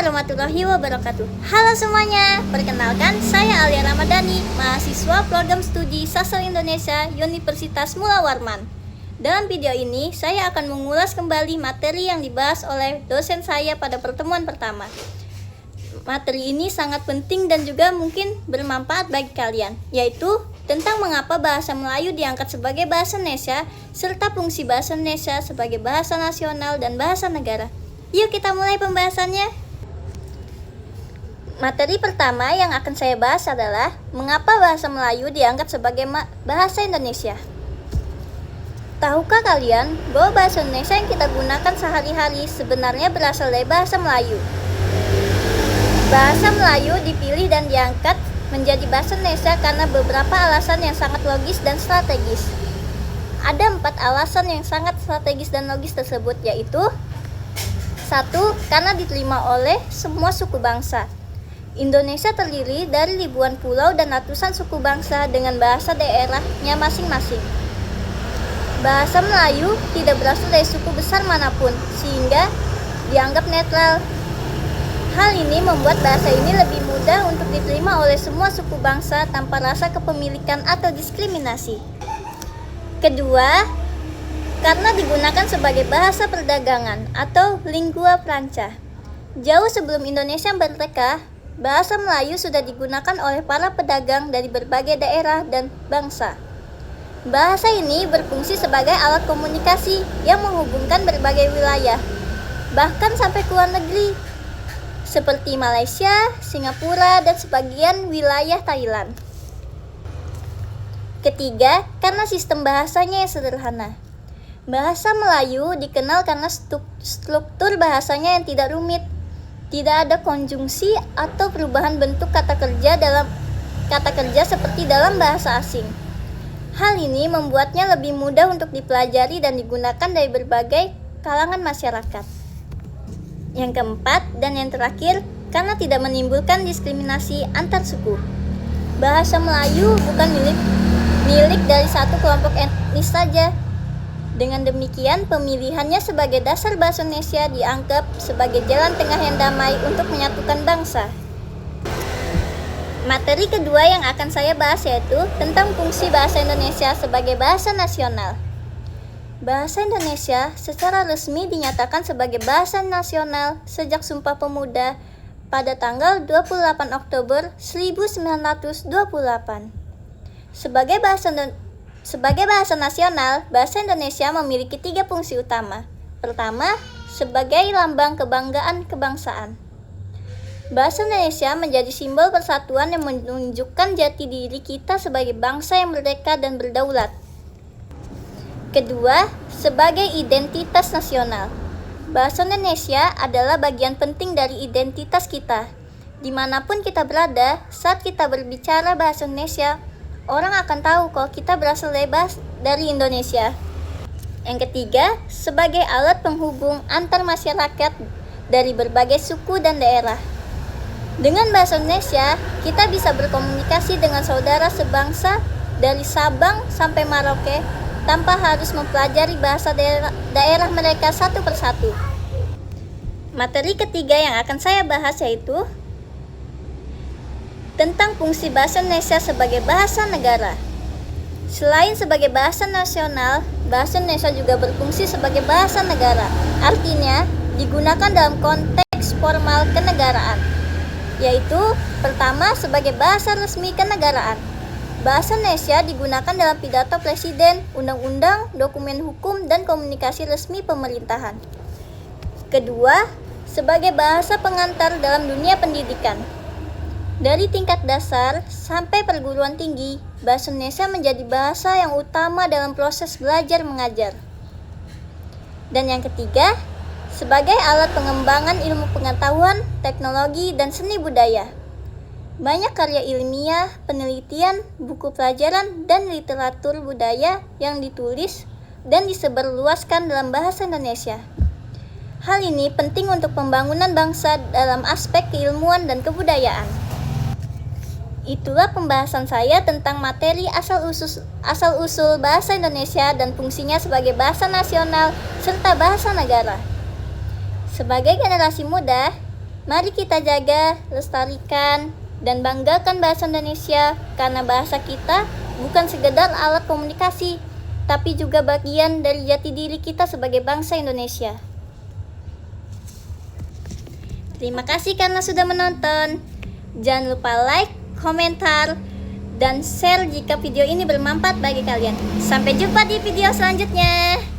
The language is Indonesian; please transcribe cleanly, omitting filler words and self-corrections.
warahmatullahi wabarakatuh. Halo semuanya, perkenalkan saya Alia Ramadhani, mahasiswa program studi Sastra Indonesia Universitas Mula Warman. Dalam video ini, saya akan mengulas kembali materi yang dibahas oleh dosen saya pada pertemuan pertama. Materi ini sangat penting dan juga mungkin bermanfaat bagi kalian, yaitu tentang mengapa bahasa Melayu diangkat sebagai bahasa Indonesia, serta fungsi bahasa Indonesia sebagai bahasa nasional dan bahasa negara. Yuk kita mulai pembahasannya. Materi pertama yang akan saya bahas adalah mengapa bahasa Melayu dianggap sebagai bahasa Indonesia. Tahukah kalian bahwa bahasa Indonesia yang kita gunakan sehari-hari sebenarnya berasal dari bahasa Melayu? Bahasa Melayu dipilih dan diangkat menjadi bahasa Indonesia karena beberapa alasan yang sangat logis dan strategis. Ada 4 alasan yang sangat strategis dan logis tersebut, yaitu 1. Karena diterima oleh semua suku bangsa. Indonesia terdiri dari ribuan pulau dan ratusan suku bangsa dengan bahasa daerahnya masing-masing. Bahasa Melayu tidak berasal dari suku besar manapun, sehingga dianggap netral. Hal ini membuat bahasa ini lebih mudah untuk diterima oleh semua suku bangsa tanpa rasa kepemilikan atau diskriminasi. Kedua, karena digunakan sebagai bahasa perdagangan atau lingua franca. Jauh sebelum Indonesia merdeka, bahasa Melayu sudah digunakan oleh para pedagang dari berbagai daerah dan bangsa. Bahasa ini berfungsi sebagai alat komunikasi yang menghubungkan berbagai wilayah, bahkan sampai ke luar negeri, seperti Malaysia, Singapura, dan sebagian wilayah Thailand. Ketiga, karena sistem bahasanya yang sederhana. Bahasa Melayu dikenal karena struktur bahasanya yang tidak rumit. Tidak ada konjungsi atau perubahan bentuk kata kerja seperti dalam bahasa asing. Hal ini membuatnya lebih mudah untuk dipelajari dan digunakan dari berbagai kalangan masyarakat. Yang keempat dan yang terakhir, karena tidak menimbulkan diskriminasi antar suku. Bahasa Melayu bukan milik dari satu kelompok etnis saja. Dengan demikian, pemilihannya sebagai dasar bahasa Indonesia dianggap sebagai jalan tengah yang damai untuk menyatukan bangsa. Materi kedua yang akan saya bahas yaitu tentang fungsi bahasa Indonesia sebagai bahasa nasional. Bahasa Indonesia secara resmi dinyatakan sebagai bahasa nasional sejak Sumpah Pemuda pada tanggal 28 Oktober 1928. Sebagai bahasa nasional, bahasa Indonesia memiliki 3 fungsi utama. Pertama, sebagai lambang kebanggaan kebangsaan. Bahasa Indonesia menjadi simbol persatuan yang menunjukkan jati diri kita sebagai bangsa yang merdeka dan berdaulat. Kedua, sebagai identitas nasional. Bahasa Indonesia adalah bagian penting dari identitas kita. Dimanapun kita berada, saat kita berbicara bahasa Indonesia, orang akan tahu kalau kita berasal dari Indonesia. Yang ketiga, sebagai alat penghubung antar masyarakat dari berbagai suku dan daerah. Dengan bahasa Indonesia, kita bisa berkomunikasi dengan saudara sebangsa dari Sabang sampai Merauke tanpa harus mempelajari bahasa daerah mereka satu persatu. Materi ketiga yang akan saya bahas yaitu tentang fungsi bahasa Indonesia sebagai bahasa negara. Selain sebagai bahasa nasional, bahasa Indonesia juga berfungsi sebagai bahasa negara. Artinya, digunakan dalam konteks formal kenegaraan, yaitu pertama sebagai bahasa resmi kenegaraan. Bahasa Indonesia digunakan dalam pidato presiden, undang-undang, dokumen hukum, dan komunikasi resmi pemerintahan. Kedua, sebagai bahasa pengantar dalam dunia pendidikan. Dari tingkat dasar sampai perguruan tinggi, bahasa Indonesia menjadi bahasa yang utama dalam proses belajar mengajar. Dan yang ketiga, sebagai alat pengembangan ilmu pengetahuan, teknologi, dan seni budaya. Banyak karya ilmiah, penelitian, buku pelajaran, dan literatur budaya yang ditulis dan disebarluaskan dalam bahasa Indonesia. Hal ini penting untuk pembangunan bangsa dalam aspek keilmuan dan kebudayaan. Itulah pembahasan saya tentang materi asal-usul bahasa Indonesia dan fungsinya sebagai bahasa nasional serta bahasa negara. Sebagai generasi muda, Mari kita jaga, lestarikan, dan banggakan bahasa Indonesia karena bahasa kita bukan sekedar alat komunikasi, tapi juga bagian dari jati diri kita sebagai bangsa Indonesia. Terima kasih karena sudah menonton. Jangan lupa like, komentar, dan share jika video ini bermanfaat bagi kalian. Sampai jumpa di video selanjutnya.